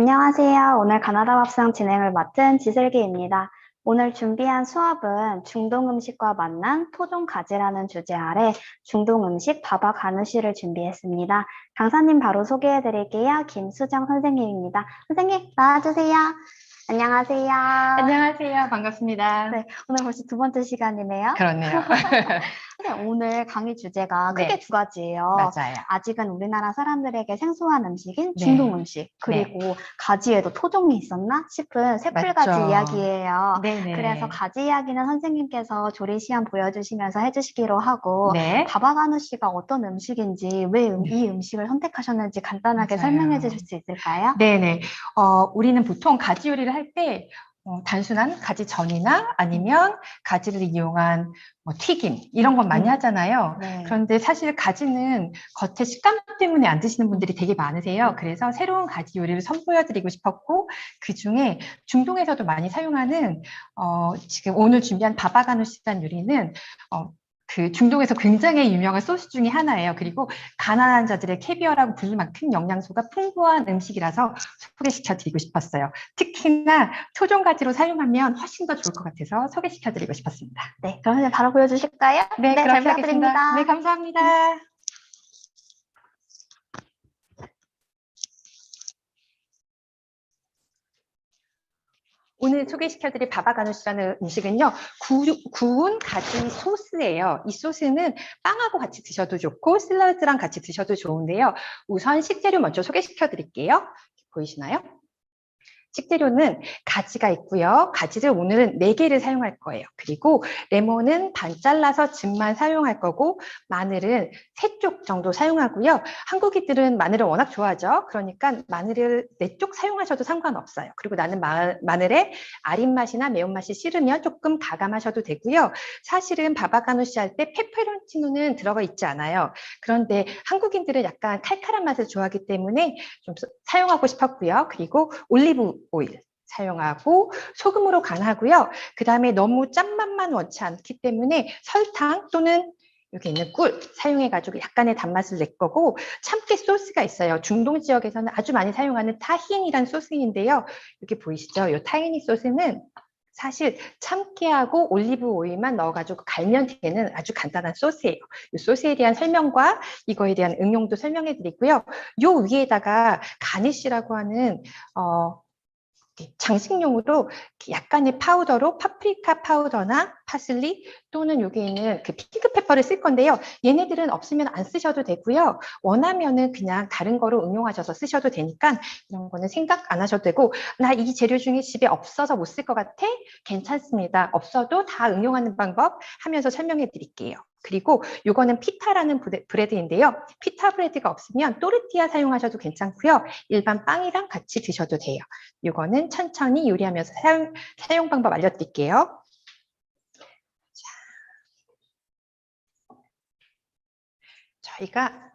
안녕하세요. 오늘 가나다 밥상 진행을 맡은 지슬기입니다. 오늘 준비한 수업은 중동 음식과 만난 토종 가지라는 주제 아래 중동 음식 바바 가누시를 준비했습니다. 강사님 바로 소개해 드릴게요. 김수정 선생님입니다. 선생님 나와주세요. 안녕하세요. 안녕하세요. 반갑습니다. 네, 오늘 벌써 두 번째 시간이네요. 그렇네요. 선생님, 오늘 강의 주제가 네. 크게 두 가지예요. 맞아요. 아직은 우리나라 사람들에게 생소한 음식인 네. 중동 음식, 네. 그리고 가지에도 토종이 있었나 싶은 쇠풀가지 맞죠. 이야기예요. 네네. 그래서 가지 이야기는 선생님께서 조리 시험 보여주시면서 해주시기로 하고, 네. 바바가누 씨가 어떤 음식인지, 왜 이 음식을 선택하셨는지 간단하게 맞아요. 설명해 주실 수 있을까요? 네네. 우리는 보통 가지 요리를 할 때 단순한 가지 전이나 아니면 가지를 이용한 튀김 이런 건 많이 하잖아요. 네. 그런데 사실 가지는 겉의 식감 때문에 안 드시는 분들이 되게 많으세요. 그래서 새로운 가지 요리를 선보여드리고 싶었고, 그중에 중동에서도 많이 사용하는 지금 오늘 준비한 바바가누시라는 요리는 그 중동에서 굉장히 유명한 소스 중에 하나예요. 그리고 가난한 자들의 캐비어라고 부를 만큼 영양소가 풍부한 음식이라서 소개시켜드리고 싶었어요. 특히나 토종 가지로 사용하면 훨씬 더 좋을 것 같아서 소개시켜드리고 싶었습니다. 네, 그럼 선생님 바로 보여주실까요? 네, 잘 그렇게 부탁드립니다. 하겠습니다. 네, 감사합니다. 오늘 소개시켜드릴 바바가누시라는 음식은요, 구운 가지 소스예요. 이 소스는 빵하고 같이 드셔도 좋고 샐러드랑 같이 드셔도 좋은데요. 우선 식재료 먼저 소개시켜드릴게요. 보이시나요? 식재료는 가지가 있고요. 가지를 오늘은 4개를 사용할 거예요. 그리고 레몬은 반 잘라서 즙만 사용할 거고, 마늘은 3쪽 정도 사용하고요. 한국인들은 마늘을 워낙 좋아하죠. 그러니까 마늘을 4쪽 사용하셔도 상관없어요. 그리고 나는 마늘에 아린 맛이나 매운맛이 싫으면 조금 가감하셔도 되고요. 사실은 바바가누시 할 때 페페론치노는 들어가 있지 않아요. 그런데 한국인들은 약간 칼칼한 맛을 좋아하기 때문에 좀 사용하고 싶었고요. 그리고 올리브 오일 사용하고 소금으로 간하고요. 그 다음에 너무 짠맛만 원치 않기 때문에 설탕 또는 여기 있는 꿀 사용해가지고 약간의 단맛을 낼 거고, 참깨 소스가 있어요. 중동 지역에서는 아주 많이 사용하는 타힌이란 소스인데요. 여기 보이시죠? 이 타히니 소스는 사실 참깨하고 올리브 오일만 넣어가지고 갈면 되는 아주 간단한 소스예요. 이 소스에 대한 설명과 이거에 대한 응용도 설명해 드리고요. 요 위에다가 가니쉬라고 하는 장식용으로 약간의 파우더로 파프리카 파우더나 파슬리 또는 여기 있는 그 핑크페퍼를 쓸 건데요. 얘네들은 없으면 안 쓰셔도 되고요. 원하면은 그냥 다른 거로 응용하셔서 쓰셔도 되니까 이런 거는 생각 안 하셔도 되고, 나 이 재료 중에 집에 없어서 못 쓸 것 같아? 괜찮습니다. 없어도 다 응용하는 방법 하면서 설명해 드릴게요. 그리고 이거는 피타라는 브레드인데요. 피타 브레드가 없으면 또르띠아 사용하셔도 괜찮고요. 일반 빵이랑 같이 드셔도 돼요. 이거는 천천히 요리하면서 사용 방법 알려드릴게요. 저희가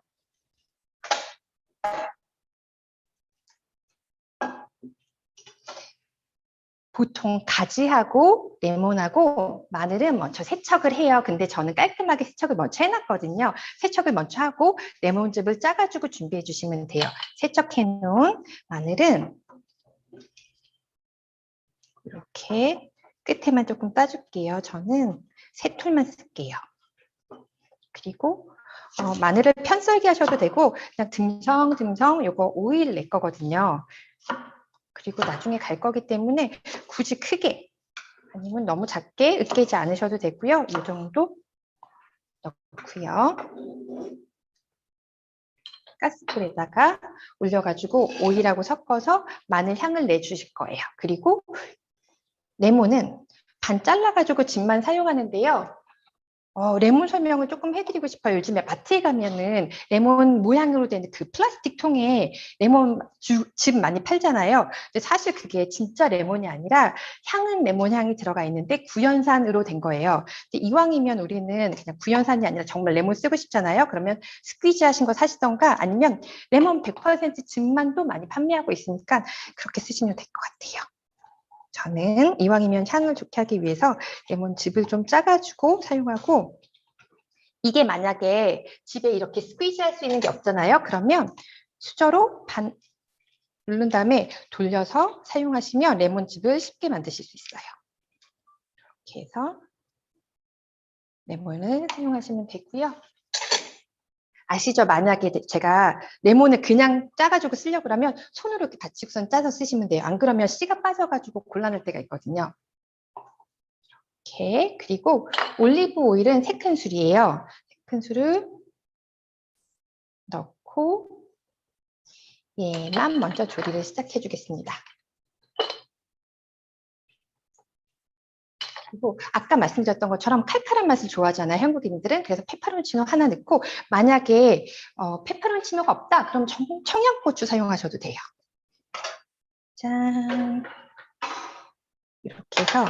보통 가지하고 레몬하고 마늘은 먼저 세척을 해요. 근데 저는 깔끔하게 세척을 먼저 해놨거든요. 세척을 먼저 하고 레몬즙을 짜가지고 준비해 주시면 돼요. 세척해 놓은 마늘은 이렇게 끝에만 조금 따줄게요. 저는 3톨만 쓸게요. 그리고 마늘을 편썰기 하셔도 되고 그냥 듬성듬성 요거 오일 낼 거거든요. 그리고 나중에 갈 거기 때문에 굳이 크게 아니면 너무 작게 으깨지 않으셔도 되고요. 이 정도 넣고요. 가스불에다가 올려가지고 오일하고 섞어서 마늘 향을 내주실 거예요. 그리고 레몬은 반 잘라가지고 즙만 사용하는데요. 레몬 설명을 조금 해드리고 싶어요. 요즘에 마트에 가면은 레몬 모양으로 된 그 플라스틱 통에 레몬 즙 많이 팔잖아요. 근데 사실 그게 진짜 레몬이 아니라 향은 레몬 향이 들어가 있는데 구연산으로 된 거예요. 근데 이왕이면 우리는 그냥 구연산이 아니라 정말 레몬 쓰고 싶잖아요. 그러면 스퀴즈 하신 거 사시던가 아니면 레몬 100% 즙만도 많이 판매하고 있으니까 그렇게 쓰시면 될 것 같아요. 저는 이왕이면 향을 좋게 하기 위해서 레몬즙을 좀 짜가지고 사용하고, 이게 만약에 집에 이렇게 스퀴즈 할 수 있는 게 없잖아요. 그러면 수저로 누른 다음에 돌려서 사용하시면 레몬즙을 쉽게 만드실 수 있어요. 이렇게 해서 레몬을 사용하시면 되고요. 아시죠? 만약에 제가 레몬을 그냥 짜가지고 쓰려고 하면 손으로 이렇게 받치고선 짜서 쓰시면 돼요. 안 그러면 씨가 빠져가지고 곤란할 때가 있거든요. 이렇게. 그리고 올리브 오일은 3큰술이에요. 3큰술을 넣고 얘만 먼저 조리를 시작해 주겠습니다. 그리고 아까 말씀드렸던 것처럼 칼칼한 맛을 좋아하잖아요, 한국인들은. 그래서 페퍼론치노 하나 넣고, 만약에 페퍼론치노가 없다, 그럼 청양고추 사용하셔도 돼요. 짠. 이렇게 해서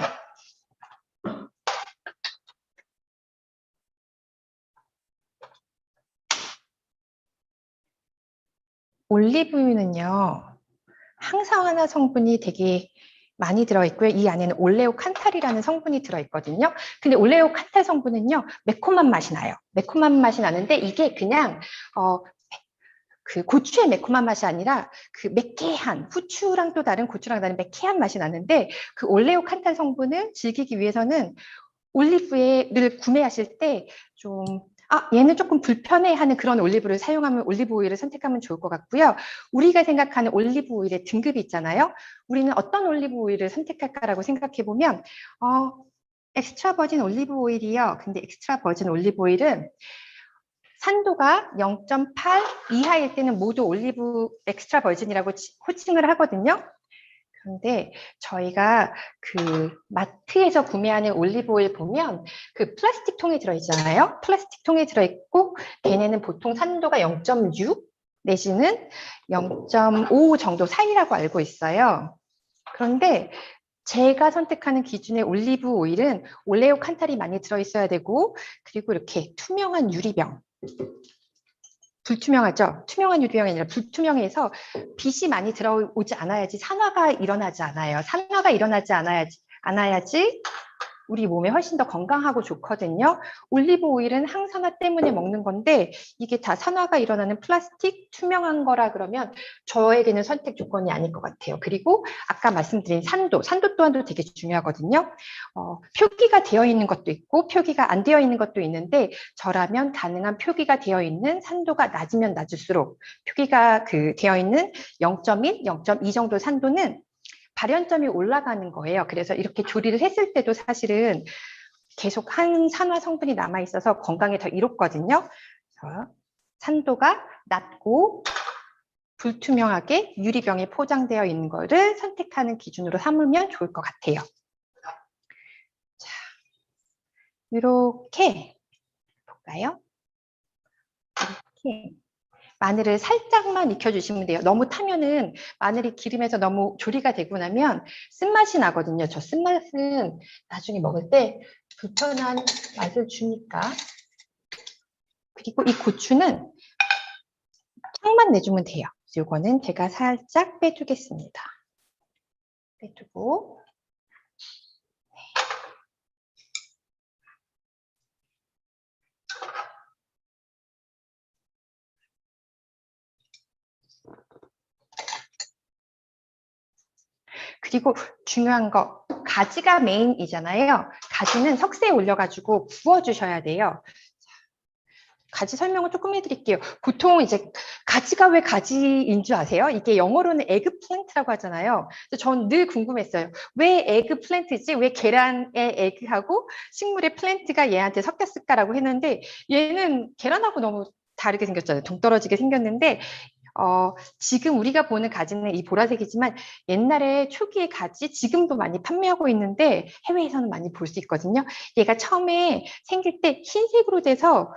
올리브유는요, 항산화 성분이 되게 많이 들어있고요. 이 안에는 올레오칸탈이라는 성분이 들어있거든요. 근데 올레오칸탈 성분은요, 매콤한 맛이 나요. 매콤한 맛이 나는데 이게 그냥 그 고추의 매콤한 맛이 아니라 그 매캐한, 후추랑 또 다른 고추랑 다른 매캐한 맛이 나는데, 그 올레오칸탈 성분을 즐기기 위해서는 올리브를 구매하실 때 좀 얘는 조금 불편해하는 그런 올리브를 사용하면, 올리브 오일을 선택하면 좋을 것 같고요. 우리가 생각하는 올리브 오일의 등급이 있잖아요. 우리는 어떤 올리브 오일을 선택할까라고 생각해 보면 엑스트라 버진 올리브 오일이요. 근데 엑스트라 버진 올리브 오일은 산도가 0.8 이하일 때는 모두 올리브 엑스트라 버진이라고 호칭을 하거든요. 그런데 저희가 그 마트에서 구매하는 올리브 오일 보면 그 플라스틱 통에 들어있잖아요. 플라스틱 통에 들어있고 걔네는 보통 산도가 0.6 내지는 0.5 정도 사이라고 알고 있어요. 그런데 제가 선택하는 기준의 올리브 오일은 올레오칸탈이 많이 들어있어야 되고, 그리고 이렇게 투명한 유리병, 불투명하죠? 투명한 유리병이 아니라 불투명해서 빛이 많이 들어오지 않아야지 산화가 일어나지 않아요. 산화가 일어나지 않아야지 우리 몸에 훨씬 더 건강하고 좋거든요. 올리브 오일은 항산화 때문에 먹는 건데 이게 다 산화가 일어나는 플라스틱 투명한 거라 그러면 저에게는 선택 조건이 아닐 것 같아요. 그리고 아까 말씀드린 산도 또한도 되게 중요하거든요. 표기가 되어 있는 것도 있고 표기가 안 되어 있는 것도 있는데, 저라면 가능한 표기가 되어 있는 산도가 낮으면 낮을수록, 표기가 되어 있는 0.1, 0.2 정도 산도는 발연점이 올라가는 거예요. 그래서 이렇게 조리를 했을 때도 사실은 계속 항산화 성분이 남아 있어서 건강에 더 이롭거든요. 그래서 산도가 낮고 불투명하게 유리병에 포장되어 있는 거를 선택하는 기준으로 삼으면 좋을 것 같아요. 자, 이렇게 볼까요? 이렇게 마늘을 살짝만 익혀주시면 돼요. 너무 타면은 마늘이 기름에서 너무 조리가 되고 나면 쓴맛이 나거든요. 저 쓴맛은 나중에 먹을 때 불편한 맛을 주니까. 그리고 이 고추는 향만 내주면 돼요. 이거는 제가 살짝 빼두겠습니다. 빼두고. 그리고 중요한 거, 가지가 메인이잖아요. 가지는 석쇠에 올려가지고 구워주셔야 돼요. 가지 설명을 조금 해드릴게요. 보통 이제 가지가 왜 가지인 줄 아세요? 이게 영어로는 에그플랜트라고 하잖아요. 전 늘 궁금했어요. 왜 에그플랜트지? 왜 계란의 에그하고 식물의 플랜트가 얘한테 섞였을까라고 했는데, 얘는 계란하고 너무 다르게 생겼잖아요. 동떨어지게 생겼는데, 지금 우리가 보는 가지는 이 보라색이지만 옛날에 초기의 가지, 지금도 많이 판매하고 있는데 해외에서는 많이 볼 수 있거든요. 얘가 처음에 생길 때 흰색으로 돼서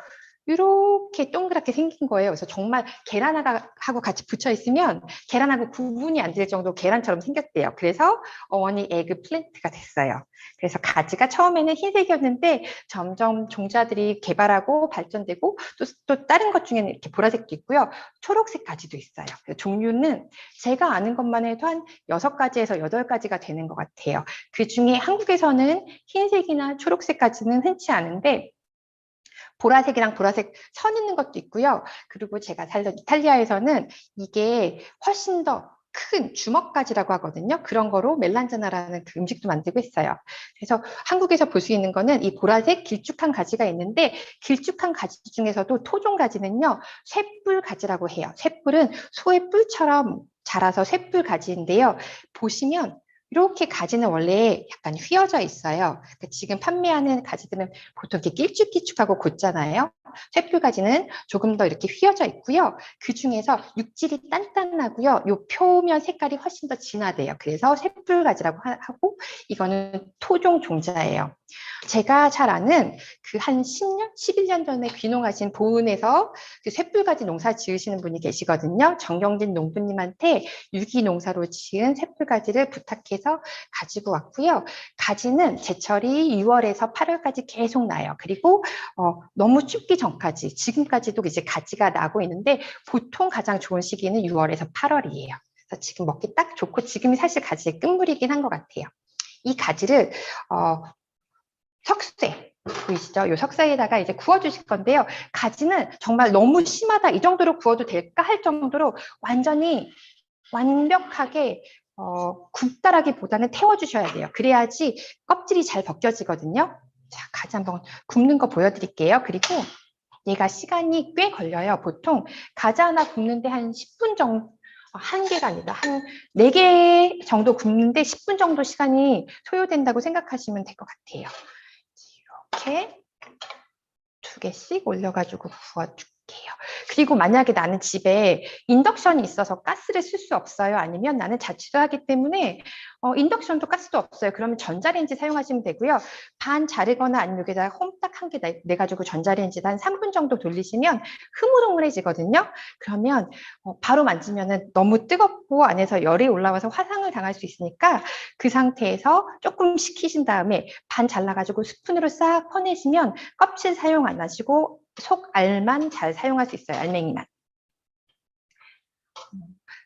이렇게 동그랗게 생긴 거예요. 그래서 정말 계란하고 같이 붙여 있으면 계란하고 구분이 안 될 정도 계란처럼 생겼대요. 그래서 어머니 에그 플랜트가 됐어요. 그래서 가지가 처음에는 흰색이었는데 점점 종자들이 개발하고 발전되고 또 다른 것 중에는 이렇게 보라색도 있고요. 초록색 가지도 있어요. 종류는 제가 아는 것만 해도 한 6가지에서 8가지가 되는 것 같아요. 그 중에 한국에서는 흰색이나 초록색 가지는 흔치 않은데 보라색이랑 보라색 선 있는 것도 있고요. 그리고 제가 살던 이탈리아에서는 이게 훨씬 더 큰 주먹가지라고 하거든요. 그런 거로 멜란자나라는 그 음식도 만들고 있어요. 그래서 한국에서 볼 수 있는 거는 이 보라색 길쭉한 가지가 있는데 길쭉한 가지 중에서도 토종가지는요. 쇳불가지라고 해요. 쇳불은 소의 뿔처럼 자라서 쇳불가지인데요. 보시면 이렇게 가지는 원래 약간 휘어져 있어요. 그러니까 지금 판매하는 가지들은 보통 이렇게 길쭉길쭉하고 곧잖아요. 쇳불가지는 조금 더 이렇게 휘어져 있고요. 그 중에서 육질이 단단하고요. 요 표면 색깔이 훨씬 더 진하대요. 그래서 쇳불가지라고 하고 이거는 토종 종자예요. 제가 잘 아는 그 한 10년, 11년 전에 귀농하신 보은에서 그 쇳불가지 농사 지으시는 분이 계시거든요. 정경진 농부님한테 유기농사로 지은 쇳불가지를 부탁해서 가지고 왔고요. 가지는 제철이 6월에서 8월까지 계속 나요. 그리고 너무 춥기 전까지, 지금까지도 이제 가지가 나고 있는데 보통 가장 좋은 시기는 6월에서 8월이에요. 그래서 지금 먹기 딱 좋고 지금이 사실 가지의 끝물이긴 한 것 같아요. 이 가지를 석쇠 보이시죠? 이 석쇠에다가 이제 구워주실 건데요. 가지는 정말 너무 심하다 이 정도로 구워도 될까 할 정도로 완전히 완벽하게 굽다라기보다는 태워주셔야 돼요. 그래야지 껍질이 잘 벗겨지거든요. 자, 가지 한번 굽는 거 보여드릴게요. 그리고 얘가 시간이 꽤 걸려요. 보통 가지 하나 굽는데 한 10분 정도, 한 개가 아니라 한 4개 정도 굽는데 10분 정도 시간이 소요된다고 생각하시면 될 것 같아요. 이렇게 2개씩 올려가지고 구워줄게요. 그리고 만약에 나는 집에 인덕션이 있어서 가스를 쓸 수 없어요. 아니면 나는 자취를 하기 때문에 인덕션도 가스도 없어요. 그러면 전자레인지 사용하시면 되고요. 반 자르거나 아니면 여기다가 홈딱 한 개 내가지고 전자레인지에 한 3분 정도 돌리시면 흐물흐물해지거든요. 그러면 바로 만지면은 너무 뜨겁고 안에서 열이 올라와서 화상을 당할 수 있으니까 그 상태에서 조금 식히신 다음에 반 잘라가지고 스푼으로 싹 퍼내시면 껍질 사용 안 하시고 속알만 잘 사용할 수 있어요. 알맹이만.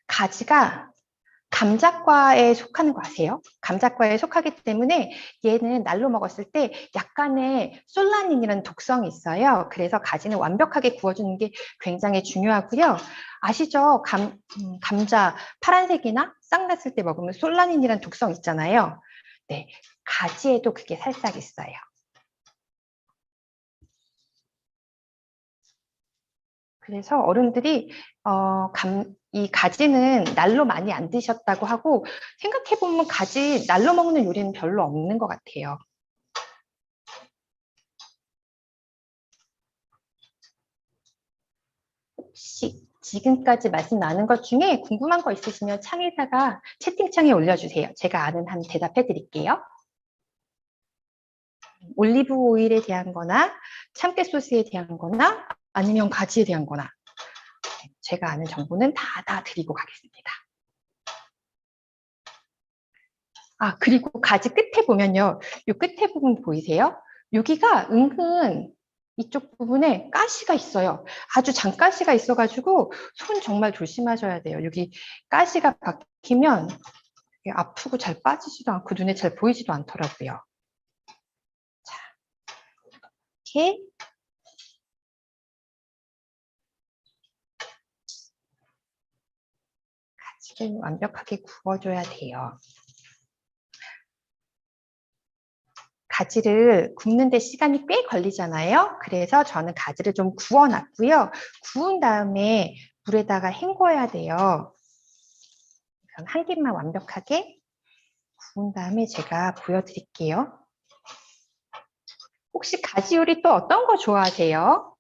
가지가 감자과에 속하는 거 아세요? 감자과에 속하기 때문에 얘는 날로 먹었을 때 약간의 솔라닌이라는 독성이 있어요. 그래서 가지는 완벽하게 구워주는 게 굉장히 중요하고요. 아시죠? 감자 파란색이나 싹 났을 때 먹으면 솔라닌이라는 독성 있잖아요. 네, 가지에도 그게 살짝 있어요. 그래서 어른들이 이 가지는 날로 많이 안 드셨다고 하고 생각해보면 가지 날로 먹는 요리는 별로 없는 것 같아요. 혹시 지금까지 말씀 나눈 것 중에 궁금한 거 있으시면 창에다가 채팅창에 올려주세요. 제가 아는 한 대답해 드릴게요. 올리브 오일에 대한 거나 참깨 소스에 대한 거나 아니면 가지에 대한 거나 제가 아는 정보는 다 드리고 가겠습니다. 아, 그리고 가지 끝에 보면요. 이 끝에 부분 보이세요? 여기가 은근 이쪽 부분에 가시가 있어요. 아주 잔가시가 있어가지고 손 정말 조심하셔야 돼요. 여기 가시가 박히면 아프고 잘 빠지지도 않고 눈에 잘 보이지도 않더라고요. 자, 이렇게 가지를 완벽하게 구워줘야 돼요. 가지를 굽는데 시간이 꽤 걸리잖아요. 그래서 저는 가지를 좀 구워놨고요. 구운 다음에 물에다가 헹궈야 돼요. 한 개만 완벽하게 구운 다음에 제가 보여드릴게요. 혹시 가지 요리 또 어떤 거 좋아하세요?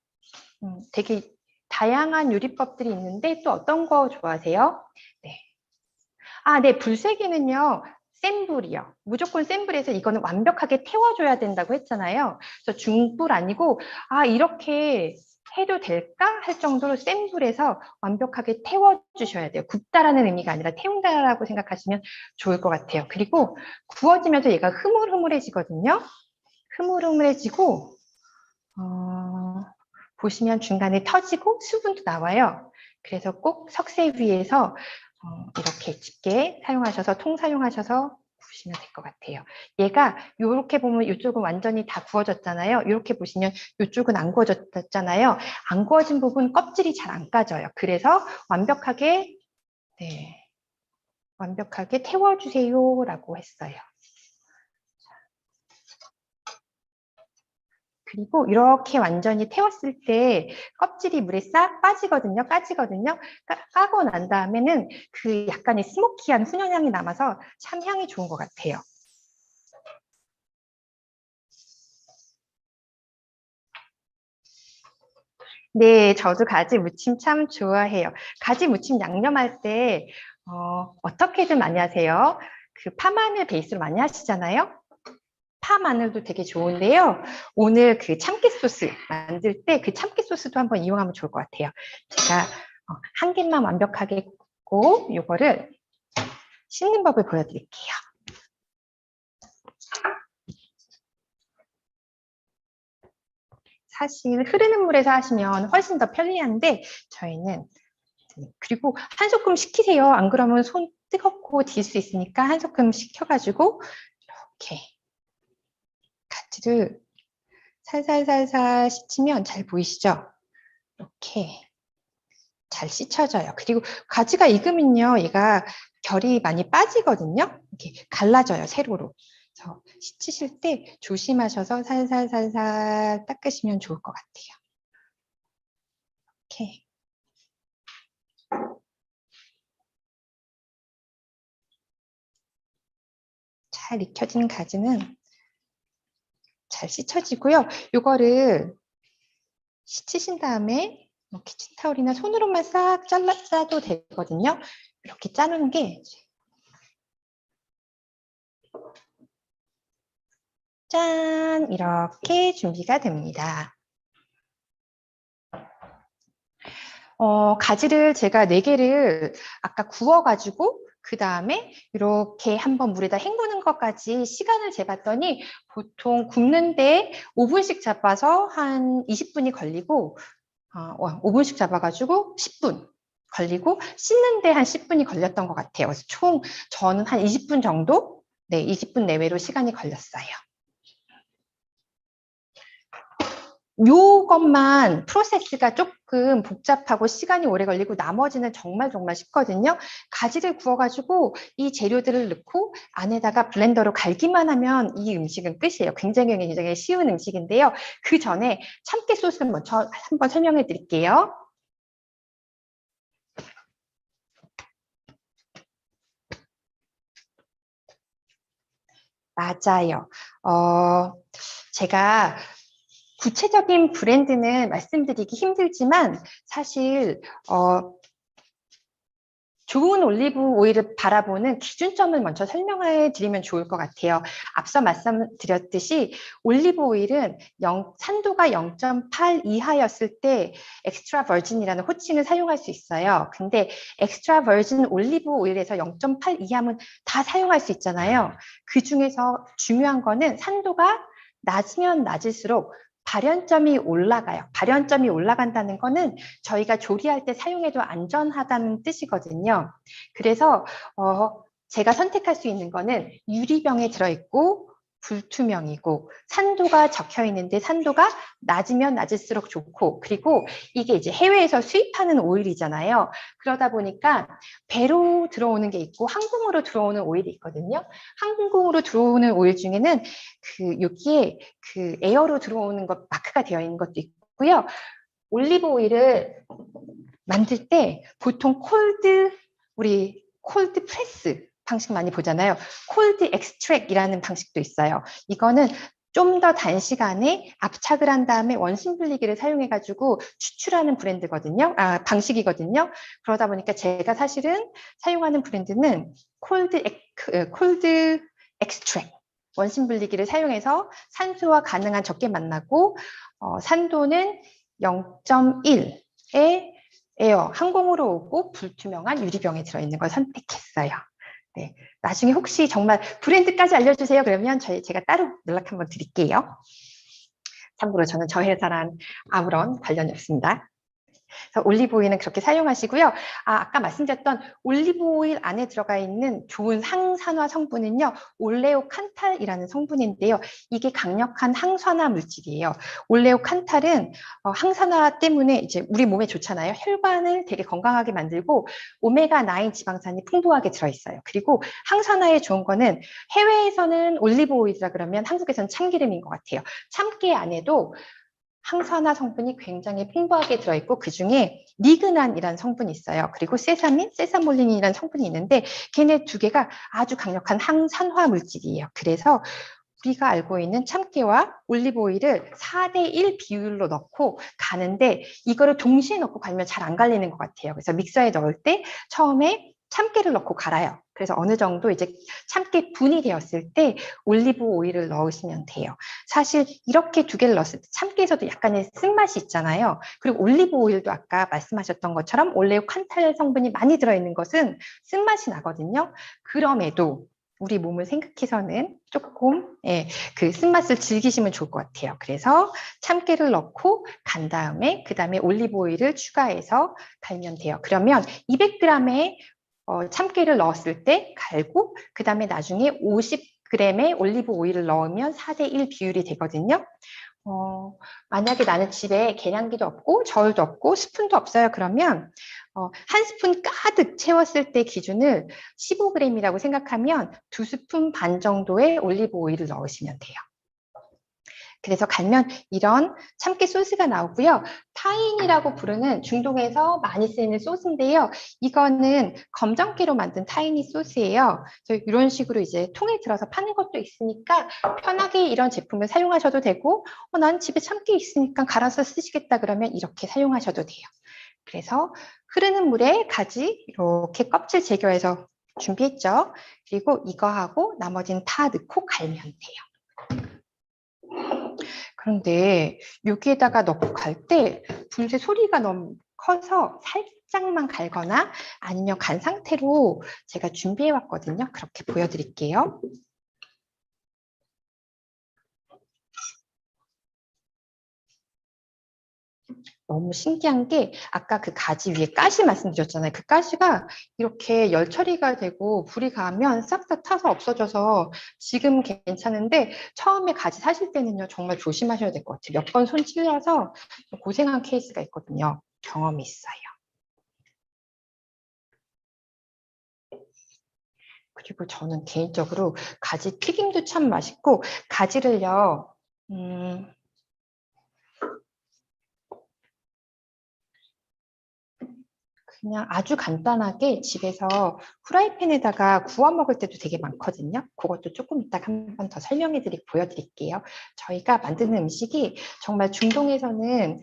되게 다양한 요리법들이 있는데 또 어떤 거 좋아하세요? 네. 아, 네. 불세기는요. 센 불이요. 무조건 센 불에서 이거는 완벽하게 태워줘야 된다고 했잖아요. 그래서 중불 아니고 이렇게 해도 될까 할 정도로 센 불에서 완벽하게 태워주셔야 돼요. 굽다라는 의미가 아니라 태운다라고 생각하시면 좋을 것 같아요. 그리고 구워지면서 얘가 흐물흐물해지거든요. 흐물흐물해지고 보시면 중간에 터지고 수분도 나와요. 그래서 꼭 석쇠 위에서 이렇게 집게 사용하셔서 통 사용하셔서 구우시면 될 것 같아요. 얘가 이렇게 보면 이쪽은 완전히 다 구워졌잖아요. 이렇게 보시면 이쪽은 안 구워졌잖아요. 안 구워진 부분 껍질이 잘 안 까져요. 그래서 완벽하게 네, 완벽하게 태워주세요라고 했어요. 그리고 이렇게 완전히 태웠을 때 껍질이 물에 싹 빠지거든요. 까지거든요. 까고 난 다음에는 그 약간의 스모키한 훈연향이 남아서 참 향이 좋은 것 같아요. 네, 저도 가지 무침 참 좋아해요. 가지 무침 양념할 때 어떻게든 많이 하세요? 그 파마늘 베이스로 많이 하시잖아요. 파 마늘도 되게 좋은데요. 오늘 그 참깨 소스 만들 때 그 참깨 소스도 한번 이용하면 좋을 것 같아요. 제가 한 개만 완벽하게 굽고 요거를 씻는 법을 보여드릴게요. 사실 흐르는 물에서 하시면 훨씬 더 편리한데 저희는 그리고 한 소끔 식히세요. 안 그러면 손 뜨겁고 딜 수 있으니까 한 소끔 식혀가지고 이렇게 가지를 살살살살 씻으면 잘 보이시죠? 이렇게 잘 씻혀져요. 그리고 가지가 익으면요, 얘가 결이 많이 빠지거든요. 이렇게 갈라져요, 세로로. 그래서 씻으실 때 조심하셔서 살살살살 닦으시면 좋을 것 같아요. 이렇게. 잘 익혀진 가지는 잘 씻혀지고요. 이거를 씻으신 다음에 키친타올이나 손으로만 싹 짜도 되거든요. 이렇게 짜는 게 짠! 이렇게 준비가 됩니다. 가지를 제가 4개를 아까 구워가지고 그 다음에 이렇게 한번 물에다 헹구는 것까지 시간을 재봤더니 보통 굽는데 5분씩 잡아서 한 20분이 걸리고 5분씩 잡아가지고 10분 걸리고 씻는데 한 10분이 걸렸던 것 같아요. 그래서 총 저는 한 20분 정도? 네, 20분 내외로 시간이 걸렸어요. 요것만 프로세스가 조금 복잡하고 시간이 오래 걸리고 나머지는 정말 쉽거든요. 가지를 구워가지고 이 재료들을 넣고 안에다가 블렌더로 갈기만 하면 이 음식은 끝이에요. 굉장히 쉬운 음식인데요. 그 전에 참깨 소스를 먼저 한번 설명해 드릴게요. 맞아요. 제가 구체적인 브랜드는 말씀드리기 힘들지만 사실 좋은 올리브 오일을 바라보는 기준점을 먼저 설명해 드리면 좋을 것 같아요. 앞서 말씀드렸듯이 올리브 오일은 산도가 0.8 이하였을 때 엑스트라 버진이라는 호칭을 사용할 수 있어요. 근데 엑스트라 버진 올리브 오일에서 0.8 이하면 다 사용할 수 있잖아요. 그 중에서 중요한 거는 산도가 낮으면 낮을수록 발연점이 올라가요. 발연점이 올라간다는 거는 저희가 조리할 때 사용해도 안전하다는 뜻이거든요. 그래서 제가 선택할 수 있는 거는 유리병에 들어있고 불투명이고 산도가 적혀 있는데 산도가 낮으면 낮을수록 좋고 그리고 이게 이제 해외에서 수입하는 오일이잖아요. 그러다 보니까 배로 들어오는 게 있고 항공으로 들어오는 오일이 있거든요. 항공으로 들어오는 오일 중에는 여기에 에어로 들어오는 것 마크가 되어 있는 것도 있고요. 올리브 오일을 만들 때 보통 우리 콜드 프레스 방식 많이 보잖아요. 콜드 엑스트랙이라는 방식도 있어요. 이거는 좀 더 단시간에 압착을 한 다음에 원심 분리기를 사용해가지고 추출하는 브랜드거든요. 방식이거든요. 그러다 보니까 제가 사실은 사용하는 브랜드는 콜드 엑스트랙 원심 분리기를 사용해서 산소와 가능한 적게 만나고 산도는 0.1에 에어 항공으로 오고 불투명한 유리병에 들어있는 걸 선택했어요. 네, 나중에 혹시 정말 브랜드까지 알려주세요. 그러면 제가 따로 연락 한번 드릴게요. 참고로 저는 저 회사랑 아무런 관련이 없습니다. 그래서 올리브 오일은 그렇게 사용하시고요. 아까 말씀드렸던 올리브 오일 안에 들어가 있는 좋은 항산화 성분은요, 올레오칸탈이라는 성분인데요. 이게 강력한 항산화 물질이에요. 올레오칸탈은 항산화 때문에 이제 우리 몸에 좋잖아요. 혈관을 되게 건강하게 만들고 오메가9 지방산이 풍부하게 들어있어요. 그리고 항산화에 좋은 거는 해외에서는 올리브 오일이라 그러면 한국에서는 참기름인 것 같아요. 참깨 안에도 항산화 성분이 굉장히 풍부하게 들어있고 그중에 리그난이라는 성분이 있어요. 그리고 세사민, 세사몰린이라는 성분이 있는데 걔네 두 개가 아주 강력한 항산화 물질이에요. 그래서 우리가 알고 있는 참깨와 올리브 오일을 4대1 비율로 넣고 가는데 이거를 동시에 넣고 갈면 잘 안 갈리는 것 같아요. 그래서 믹서에 넣을 때 처음에 참깨를 넣고 갈아요. 그래서 어느 정도 이제 참깨 분이 되었을 때 올리브 오일을 넣으시면 돼요. 사실 이렇게 두 개를 넣었을 때 참깨에서도 약간의 쓴맛이 있잖아요. 그리고 올리브 오일도 아까 말씀하셨던 것처럼 올레오칸탈 성분이 많이 들어있는 것은 쓴맛이 나거든요. 그럼에도 우리 몸을 생각해서는 조금 그 쓴맛을 즐기시면 좋을 것 같아요. 그래서 참깨를 넣고 간 다음에 그 다음에 올리브 오일을 추가해서 갈면 돼요. 그러면 200g의 참깨를 넣었을 때 갈고 그 다음에 나중에 50g의 올리브 오일을 넣으면 4대1 비율이 되거든요. 만약에 나는 집에 계량기도 없고 저울도 없고 스푼도 없어요. 그러면 한 스푼 가득 채웠을 때 기준을 15g이라고 생각하면 2스푼 반 정도의 올리브 오일을 넣으시면 돼요. 그래서 갈면 이런 참깨 소스가 나오고요. 타인이라고 부르는 중동에서 많이 쓰이는 소스인데요. 이거는 검정깨로 만든 타이니 소스예요. 이런 식으로 이제 통에 들어서 파는 것도 있으니까 편하게 이런 제품을 사용하셔도 되고 난 집에 참깨 있으니까 갈아서 쓰시겠다 그러면 이렇게 사용하셔도 돼요. 그래서 흐르는 물에 가지 이렇게 껍질 제거해서 준비했죠. 그리고 이거하고 나머지는 다 넣고 갈면 돼요. 그런데 여기에다가 넣고 갈 때 불새 소리가 너무 커서 살짝만 갈거나 아니면 간 상태로 제가 준비해 왔거든요. 그렇게 보여드릴게요. 너무 신기한 게 아까 그 가지 위에 가시 말씀드렸잖아요. 그 가시가 이렇게 열 처리가 되고 불이 가면 싹 다 타서 없어져서 지금 괜찮은데 처음에 가지 사실 때는요 정말 조심하셔야 될 것 같아요. 몇 번 손 찔려서 고생한 케이스가 있거든요. 경험이 있어요. 그리고 저는 개인적으로 가지 튀김도 참 맛있고 가지를요 그냥 아주 간단하게 집에서 후라이팬에다가 구워 먹을 때도 되게 많거든요. 그것도 조금 이따가 한 번 더 설명해 드리고 보여드릴게요. 저희가 만드는 음식이 정말 중동에서는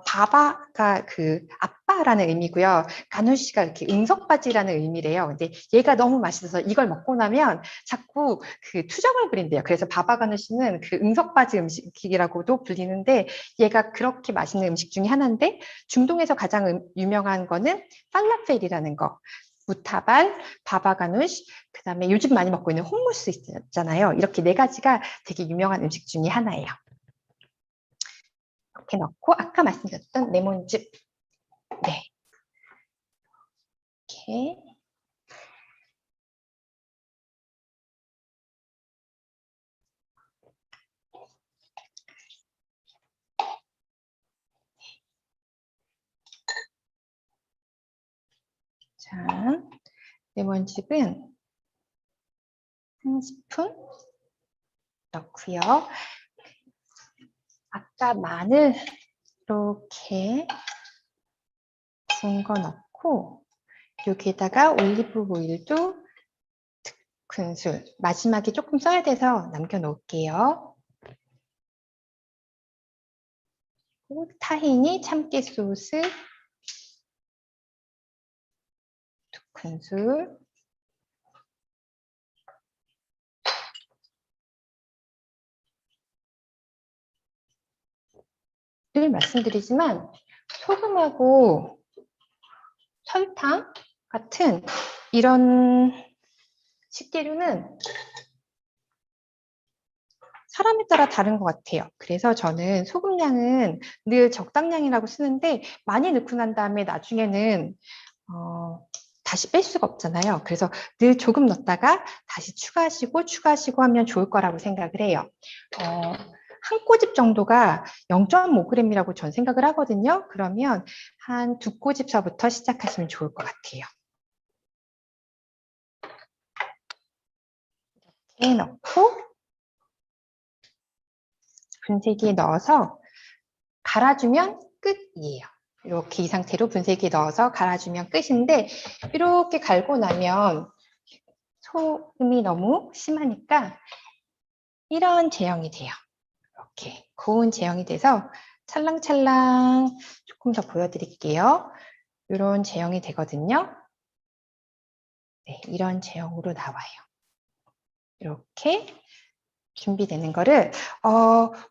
바바가 그 아빠라는 의미고요. 가누시가 이렇게 응석바지라는 의미래요. 근데 얘가 너무 맛있어서 이걸 먹고 나면 자꾸 그 투정을 부린대요. 그래서 바바 가누시는 그 응석바지 음식이라고도 불리는데 얘가 그렇게 맛있는 음식 중에 하나인데 중동에서 가장 유명한 거는 팔라펠이라는 거. 무타발, 바바가누시, 그 다음에 요즘 많이 먹고 있는 홈무스 있잖아요. 이렇게 네 가지가 되게 유명한 음식 중에 하나예요. 이렇게 넣고 아까 말씀드렸던 레몬즙. 네. 이렇게. 자, 레몬즙은 한 스푼 넣고요. 아까 마늘 이렇게 구운 거 넣고 여기에다가 올리브 오일도 큰술 마지막에 조금 써야 돼서 남겨 놓을게요. 타히니 참깨 소스 2큰술 늘 말씀드리지만 소금하고 설탕 같은 이런 식재료는 사람에 따라 다른 것 같아요. 그래서 저는 소금량은 늘 적당량이라고 쓰는데 많이 넣고 난 다음에 나중에는 다시 뺄 수가 없잖아요. 그래서 늘 조금 넣었다가 다시 추가하시고 하면 좋을 거라고 생각을 해요. 한 꼬집 정도가 0.5g이라고 전 생각을 하거든요. 그러면 한 두 꼬집서부터 시작하시면 좋을 것 같아요. 이렇게 넣고 분쇄기에 넣어서 갈아주면 끝이에요. 이렇게 이 상태로 분쇄기에 넣어서 갈아주면 끝인데 이렇게 갈고 나면 소금이 너무 심하니까 이런 제형이 돼요. 이렇게 고운 제형이 돼서 찰랑찰랑 조금 더 보여드릴게요. 이런 제형이 되거든요. 네, 이런 제형으로 나와요. 이렇게 준비되는 거를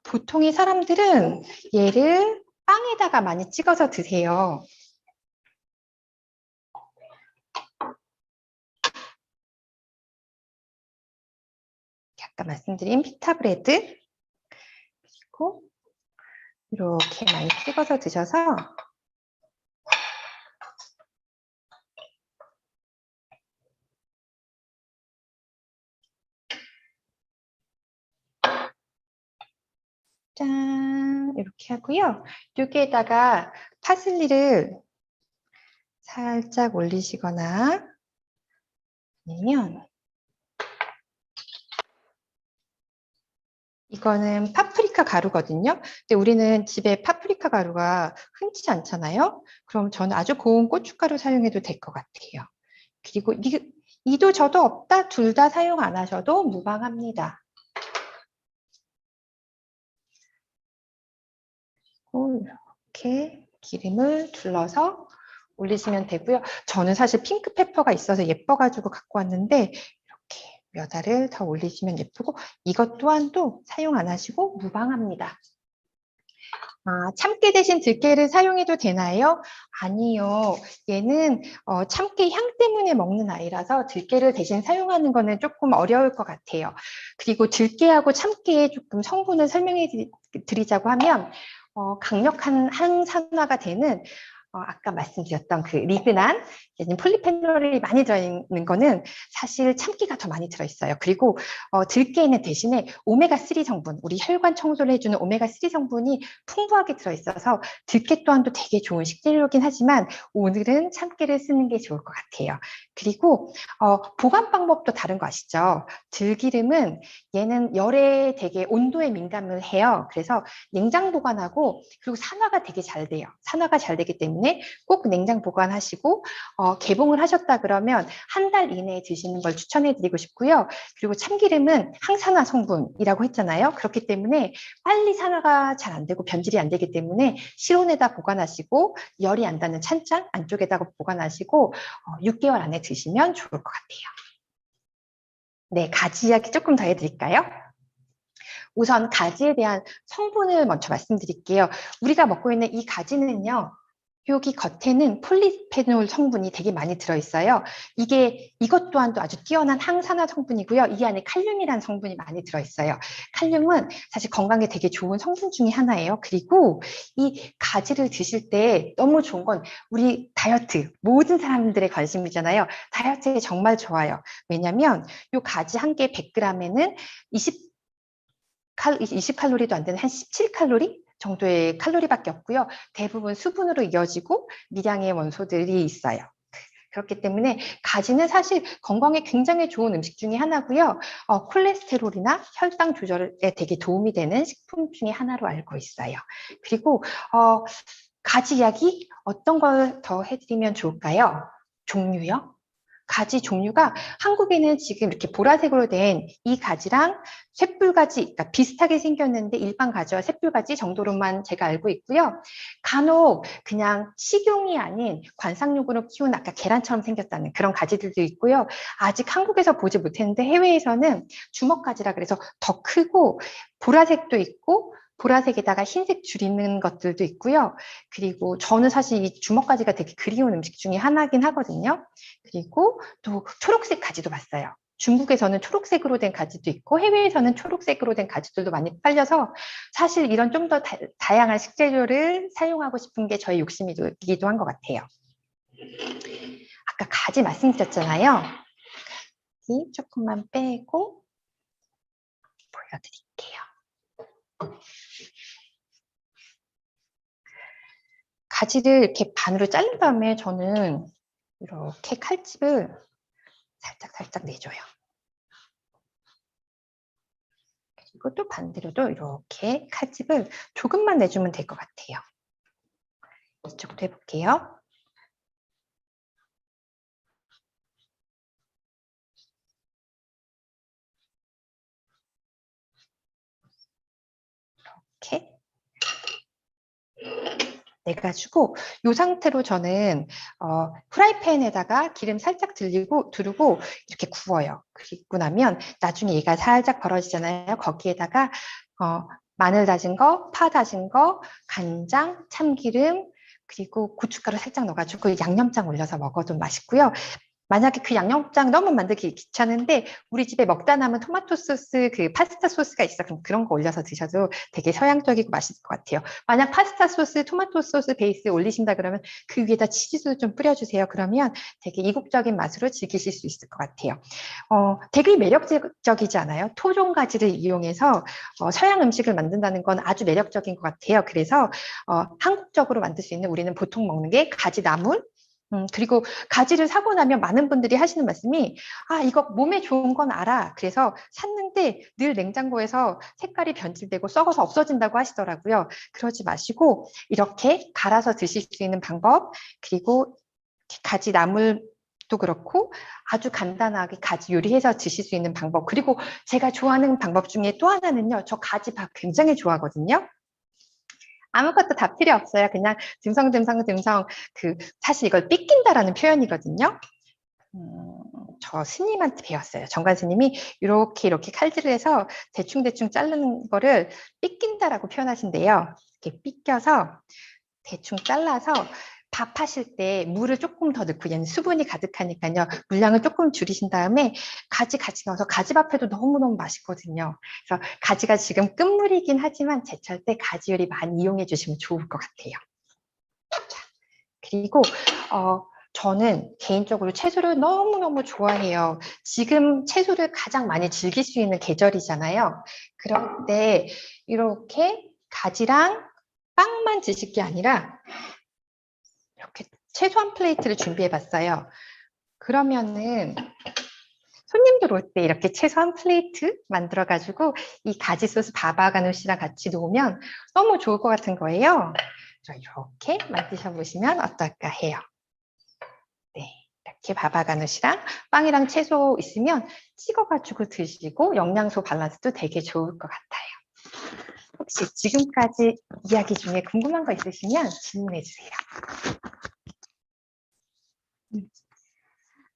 보통의 사람들은 얘를 빵에다가 많이 찍어서 드세요. 아까 말씀드린 피타 브레드 그리고 이렇게 많이 찍어서 드셔서 짠 이렇게 하고요. 여기에다가 파슬리를 살짝 올리시거나 아니면 이거는 파프리카 가루거든요. 근데 우리는 집에 파프리카 가루가 흔치 않잖아요. 그럼 저는 아주 고운 고춧가루 사용해도 될 것 같아요. 그리고 이도 저도 없다 둘 다 사용 안 하셔도 무방합니다. 이렇게 기름을 둘러서 올리시면 되고요. 저는 사실 핑크페퍼가 있어서 예뻐가지고 갖고 왔는데 이렇게 몇 알을 더 올리시면 예쁘고 이것 또한도 사용 안 하시고 무방합니다. 참깨 대신 들깨를 사용해도 되나요? 아니요. 얘는 참깨 향 때문에 먹는 아이라서 들깨를 대신 사용하는 거는 조금 어려울 것 같아요. 그리고 들깨하고 참깨의 조금 성분을 설명해 드리자고 하면 강력한 항산화가 되는 아까 말씀드렸던 그 리그난, 폴리페놀이 많이 들어있는 거는 사실 참기가 더 많이 들어있어요. 그리고 들깨에는 대신에 오메가3 성분, 우리 혈관 청소를 해주는 오메가3 성분이 풍부하게 들어있어서 들깨 또한도 되게 좋은 식재료긴 하지만 오늘은 참깨를 쓰는 게 좋을 것 같아요. 그리고 보관 방법도 다른 거 아시죠? 들기름은 얘는 열에 되게 온도에 민감을 해요. 그래서 냉장 보관하고 그리고 산화가 되게 잘 돼요. 산화가 잘 되기 때문에 꼭 냉장 보관하시고 개봉을 하셨다 그러면 한 달 이내에 드시는 걸 추천해 드리고 싶고요. 그리고 참기름은 항산화 성분이라고 했잖아요. 그렇기 때문에 빨리 산화가 잘 안 되고 변질이 안 되기 때문에 실온에다 보관하시고 열이 안 닿는 찬장 안쪽에다가 보관하시고 6개월 안에 드시면 좋을 것 같아요. 네, 가지 이야기 조금 더 해드릴까요? 우선 가지에 대한 성분을 먼저 말씀드릴게요. 우리가 먹고 있는 이 가지는요. 여기 겉에는 폴리페놀 성분이 되게 많이 들어있어요. 이것 또한도 아주 뛰어난 항산화 성분이고요. 이 안에 칼륨이라는 성분이 많이 들어있어요. 칼륨은 사실 건강에 되게 좋은 성분 중에 하나예요. 그리고 이 가지를 드실 때 너무 좋은 건 우리 다이어트, 모든 사람들의 관심이잖아요. 다이어트에 정말 좋아요. 왜냐면 이 가지 한 개 100g에는 20칼로리도 안 되는 한 17칼로리? 정도의 칼로리밖에 없고요. 대부분 수분으로 이어지고 미량의 원소들이 있어요. 그렇기 때문에 가지는 사실 건강에 굉장히 좋은 음식 중에 하나고요. 콜레스테롤이나 혈당 조절에 되게 도움이 되는 식품 중에 하나로 알고 있어요. 그리고 가지 이야기 어떤 걸 더 해드리면 좋을까요? 종류요? 가지 종류가 한국에는 지금 이렇게 보라색으로 된 이 가지랑 쇳불가지, 그러니까 비슷하게 생겼는데 일반 가지와 쇳불가지 정도로만 제가 알고 있고요. 간혹 그냥 식용이 아닌 관상용으로 키운 아까 계란처럼 생겼다는 그런 가지들도 있고요. 아직 한국에서 보지 못했는데 해외에서는 주먹가지라 그래서 더 크고 보라색도 있고 보라색에다가 흰색 줄 있는 것들도 있고요. 그리고 저는 사실 이 주먹가지가 되게 그리운 음식 중에 하나긴 하거든요. 그리고 또 초록색 가지도 봤어요. 중국에서는 초록색으로 된 가지도 있고 해외에서는 초록색으로 된 가지들도 많이 팔려서 사실 이런 좀 더 다양한 식재료를 사용하고 싶은 게 저의 욕심이기도 한 것 같아요. 아까 가지 말씀드렸잖아요. 이 조금만 빼고 보여드릴게요. 가지를 이렇게 반으로 자른 다음에 저는 이렇게 칼집을 살짝 내줘요. 그리고 또 반대로도 이렇게 칼집을 조금만 내주면 될 것 같아요. 이쪽도 해볼게요. 이렇게 내가지고 이 상태로 저는 프라이팬에다가 기름 살짝 두르고 이렇게 구워요. 그리고 나면 나중에 얘가 살짝 벌어지잖아요. 거기에다가 마늘 다진 거, 파 다진 거, 간장, 참기름, 그리고 고춧가루 살짝 넣어가지고 양념장 올려서 먹어도 맛있고요. 만약에 그 양념장 너무 만들기 귀찮은데 우리 집에 먹다 남은 토마토 소스, 그 파스타 소스가 있어. 그럼 그런 거 올려서 드셔도 되게 서양적이고 맛있을 것 같아요. 만약 파스타 소스, 토마토 소스 베이스에 올리신다 그러면 그 위에다 치즈도 좀 뿌려주세요. 그러면 되게 이국적인 맛으로 즐기실 수 있을 것 같아요. 되게 매력적이지 않아요? 토종 가지를 이용해서 서양 음식을 만든다는 건 아주 매력적인 것 같아요. 그래서 한국적으로 만들 수 있는 우리는 보통 먹는 게 가지 나물, 그리고 가지를 사고 나면 많은 분들이 하시는 말씀이 이거 몸에 좋은 건 알아. 그래서 샀는데 늘 냉장고에서 색깔이 변질되고 썩어서 없어진다고 하시더라고요. 그러지 마시고 이렇게 갈아서 드실 수 있는 방법, 그리고 가지 나물도 그렇고 아주 간단하게 가지 요리해서 드실 수 있는 방법, 그리고 제가 좋아하는 방법 중에 또 하나는요. 저 가지밥 굉장히 좋아하거든요. 아무것도 다 필요 없어요. 그냥 듬성 사실 이걸 삐낀다라는 표현이거든요. 저 스님한테 배웠어요. 정관 스님이 이렇게 칼질을 해서 대충 자르는 거를 삐낀다라고 표현하신대요. 이렇게 삐껴서 대충 잘라서 밥 하실 때 물을 조금 더 넣고, 얘는 수분이 가득하니까요. 물량을 조금 줄이신 다음에 가지 같이 넣어서 가지밥 해도 너무너무 맛있거든요. 그래서 가지가 지금 끝물이긴 하지만 제철 때 가지 요리 많이 이용해 주시면 좋을 것 같아요. 자, 그리고 저는 개인적으로 채소를 너무너무 좋아해요. 지금 채소를 가장 많이 즐길 수 있는 계절이잖아요. 그럴 때 이렇게 가지랑 빵만 드실 게 아니라 이렇게 채소 한 플레이트를 준비해 봤어요. 그러면은 손님들 올 때 이렇게 채소 한 플레이트 만들어 가지고 이 가지 소스 바바가누시랑 같이 놓으면 너무 좋을 것 같은 거예요. 이렇게 만드셔 보시면 어떨까 해요. 네, 이렇게 바바가누시랑 빵이랑 채소 있으면 찍어 가지고 드시고 영양소 밸런스도 되게 좋을 것 같아요. 혹시 지금까지 이야기 중에 궁금한 거 있으시면 질문해 주세요.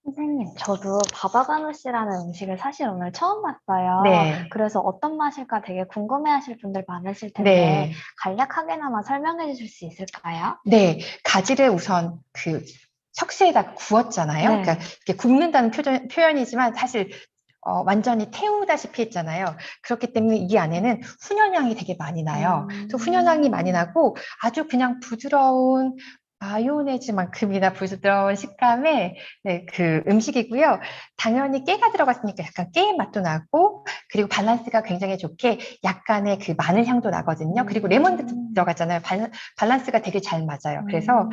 선생님, 저도 바바가누시라는 음식을 사실 오늘 처음 봤어요. 네. 그래서 어떤 맛일까 되게 궁금해하실 분들 많으실 텐데 네. 간략하게나마 설명해 주실 수 있을까요? 네, 가지를 우선 그 석쇠에다가 구웠잖아요. 네. 그러니까 이렇게 굽는다는 표현이지만 사실 완전히 태우다시피 했잖아요. 그렇기 때문에 이 안에는 훈연향이 되게 많이 나요. 그래서 훈연향이 많이 나고 아주 그냥 부드러운 마요네즈만큼이나 부드러운 식감의 그 음식이고요. 당연히 깨가 들어갔으니까 약간 깨의 맛도 나고, 그리고 밸런스가 굉장히 좋게 약간의 그 마늘 향도 나거든요. 그리고 레몬도 들어갔잖아요. 밸런스가 되게 잘 맞아요. 그래서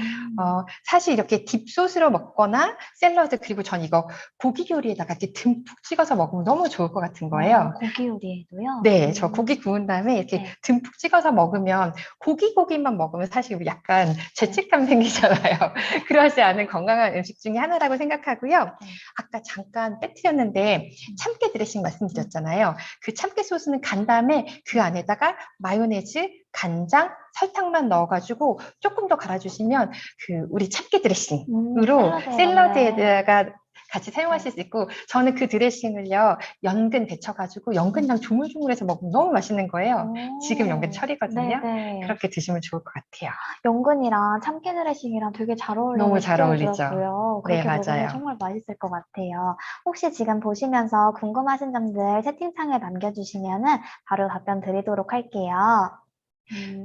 사실 이렇게 딥소스로 먹거나 샐러드, 그리고 전 이거 고기 요리에다가 이렇게 듬뿍 찍어서 먹으면 너무 좋을 것 같은 거예요. 고기 요리에도요? 네, 저 고기 구운 다음에 이렇게 네. 듬뿍 찍어서 먹으면 고기만 먹으면 사실 약간 죄책감 생기잖아요. 그러지 않은 건강한 음식 중에 하나라고 생각하고요. 아까 잠깐 빼뜨렸는데 참깨 드레싱 말씀드렸잖아요. 그 참깨 소스는 간 다음에 그 안에다가 마요네즈, 간장, 설탕만 넣어가지고 조금 더 갈아주시면 그 우리 참깨 드레싱으로 샐러드에 샐러드에다가 같이 사용하실 수 있고 저는 그 드레싱을요 연근 데쳐가지고 연근이랑 조물조물해서 먹으면 너무 맛있는 거예요. 지금 연근 철이거든요. 네네. 그렇게 드시면 좋을 것 같아요. 연근이랑 참깨 드레싱이랑 되게 잘 어울리는 너무 잘 어울리죠. 식재료더라고요. 네, 그렇게 먹으면 맞아요. 정말 맛있을 것 같아요. 혹시 지금 보시면서 궁금하신 점들 채팅창에 남겨주시면은 바로 답변 드리도록 할게요.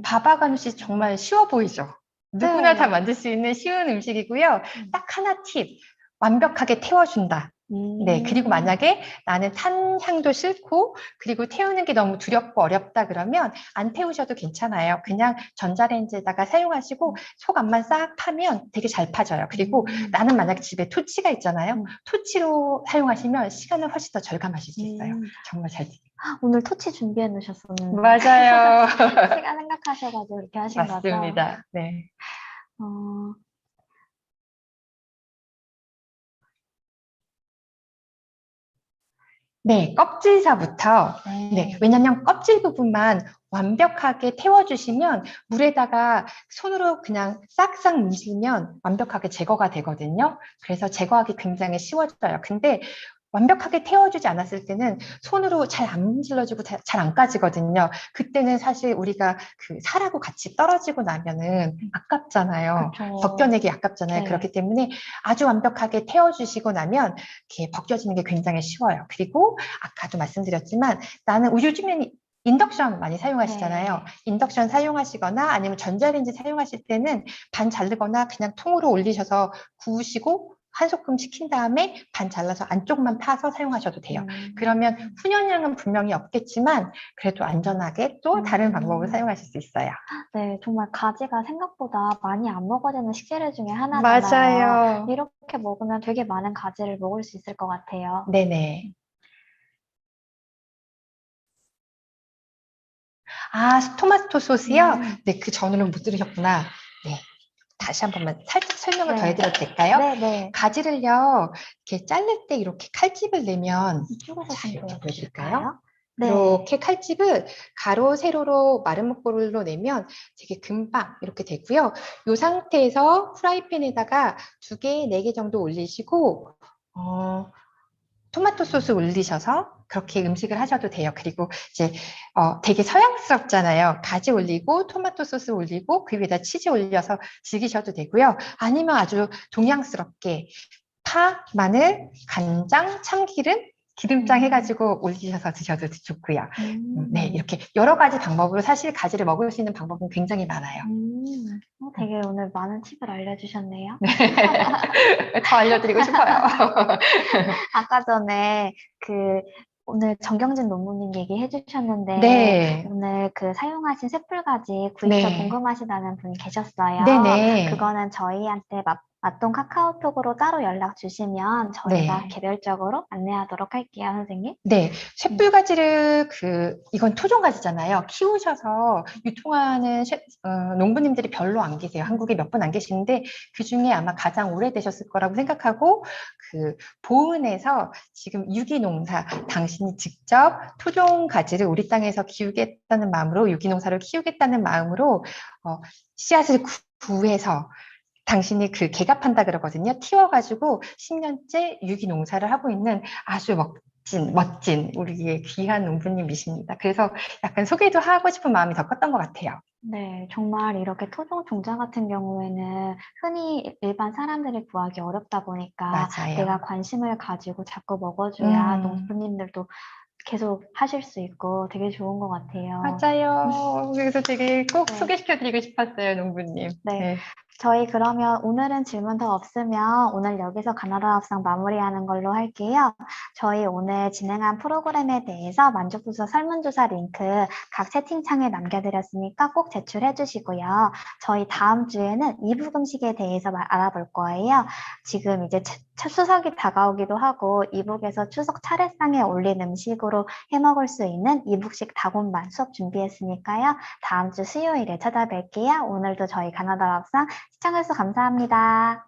바바가누시 정말 쉬워 보이죠? 누구나 다 네. 만들 수 있는 쉬운 음식이고요. 음. 딱 하나 팁. 완벽하게 태워준다. 네, 그리고 만약에 나는 탄 향도 싫고, 그리고 태우는 게 너무 두렵고 어렵다 그러면 안 태우셔도 괜찮아요. 그냥 전자레인지에다가 사용하시고 속안만 싹 파면 되게 잘 파져요. 그리고 나는 만약에 집에 토치가 있잖아요. 토치로 사용하시면 시간을 훨씬 더 절감하실 수 있어요. 정말 잘 돼요. 오늘 토치 준비해 놓으셨었는데. 맞아요. 시간 생각하셔가지고 이렇게 하신 거죠? 맞습니다. 네. 어, 네, 껍질사부터. 네, 왜냐면 껍질 부분만 완벽하게 태워주시면 물에다가 손으로 그냥 싹싹 문지르면 완벽하게 제거가 되거든요. 그래서 제거하기 굉장히 쉬워져요. 근데 완벽하게 태워주지 않았을 때는 손으로 잘 안 문질러지고 잘 안 까지거든요. 그때는 사실 우리가 그 살하고 같이 떨어지고 나면은 아깝잖아요. 그쵸. 벗겨내기 아깝잖아요. 네. 그렇기 때문에 아주 완벽하게 태워주시고 나면 이렇게 벗겨지는 게 굉장히 쉬워요. 그리고 아까도 말씀드렸지만 나는 요즘엔 인덕션 많이 사용하시잖아요. 네. 인덕션 사용하시거나 아니면 전자레인지 사용하실 때는 반 자르거나 그냥 통으로 올리셔서 구우시고 한 소끔 식힌 다음에 반 잘라서 안쪽만 파서 사용하셔도 돼요. 그러면 훈연량은 분명히 없겠지만 그래도 안전하게 또 다른 방법을 사용하실 수 있어요. 네, 정말 가지가 생각보다 많이 안 먹어지는 식재료 중에 하나잖아요. 맞아요. 이렇게 먹으면 되게 많은 가지를 먹을 수 있을 것 같아요. 네네. 아, 토마토 소스요? 네, 그 전후는 못 들으셨구나. 네. 다시 한 번만 살짝 설명을 더 네. 해드려도 될까요? 네. 가지를요, 이렇게 자를 때 이렇게 칼집을 내면, 이쪽에서 자, 좀 이렇게 보여주실까요? 보여드릴까요? 네. 이렇게 칼집을 가로, 세로로 마른 목골로 내면 되게 금방 이렇게 되고요. 이 상태에서 프라이팬에다가 2개, 4개 정도 올리시고, 토마토 소스 올리셔서 그렇게 음식을 하셔도 돼요. 그리고 이제 되게 서양스럽잖아요. 가지 올리고 토마토 소스 올리고 그 위에다 치즈 올려서 즐기셔도 되고요. 아니면 아주 동양스럽게 파, 마늘, 간장, 참기름, 기름장 해가지고 올리셔서 드셔도 좋고요. 네, 이렇게 여러 가지 방법으로 사실 가지를 먹을 수 있는 방법은 굉장히 많아요. 되게 오늘 많은 팁을 알려주셨네요. 더 알려드리고 싶어요. 아까 전에 오늘 정경진 논문님 얘기해 주셨는데 네. 오늘 그 사용하신 쇳불가지 구입처 네. 궁금하시다는 분이 계셨어요. 네네. 그거는 저희한테 맛동 카카오톡으로 따로 연락 주시면 저희가 네. 개별적으로 안내하도록 할게요, 선생님. 네, 쇳불가지를 이건 토종가지잖아요. 키우셔서 유통하는 농부님들이 별로 안 계세요. 한국에 몇 분 안 계시는데 그 중에 아마 가장 오래되셨을 거라고 생각하고 보은에서 지금 유기농사, 당신이 직접 토종가지를 우리 땅에서 키우겠다는 마음으로 유기농사를 키우겠다는 마음으로 씨앗을 구해서 당신이 개갑한다 그러거든요. 튀어가지고 10년째 유기농사를 하고 있는 아주 멋진 우리의 귀한 농부님이십니다. 그래서 약간 소개도 하고 싶은 마음이 더 컸던 것 같아요. 네, 정말 이렇게 토종 종자 같은 경우에는 흔히 일반 사람들이 구하기 어렵다 보니까 맞아요. 내가 관심을 가지고 자꾸 먹어줘야 농부님들도 계속 하실 수 있고 되게 좋은 것 같아요. 맞아요. 그래서 되게 꼭 소개시켜드리고 싶었어요, 농부님. 네. 저희 그러면 오늘은 질문 더 없으면 오늘 여기서 가나다 합상 마무리하는 걸로 할게요. 저희 오늘 진행한 프로그램에 대해서 만족도서 설문조사 링크 각 채팅창에 남겨드렸으니까 꼭 제출해 주시고요. 저희 다음 주에는 이북 음식에 대해서 알아볼 거예요. 지금 이제 추석이 다가오기도 하고 이북에서 추석 차례상에 올린 음식으로 해먹을 수 있는 이북식 닭운반 수업 준비했으니까요. 다음 주 수요일에 찾아뵐게요. 오늘도 저희 가나다 합상 시청해주셔서 감사합니다.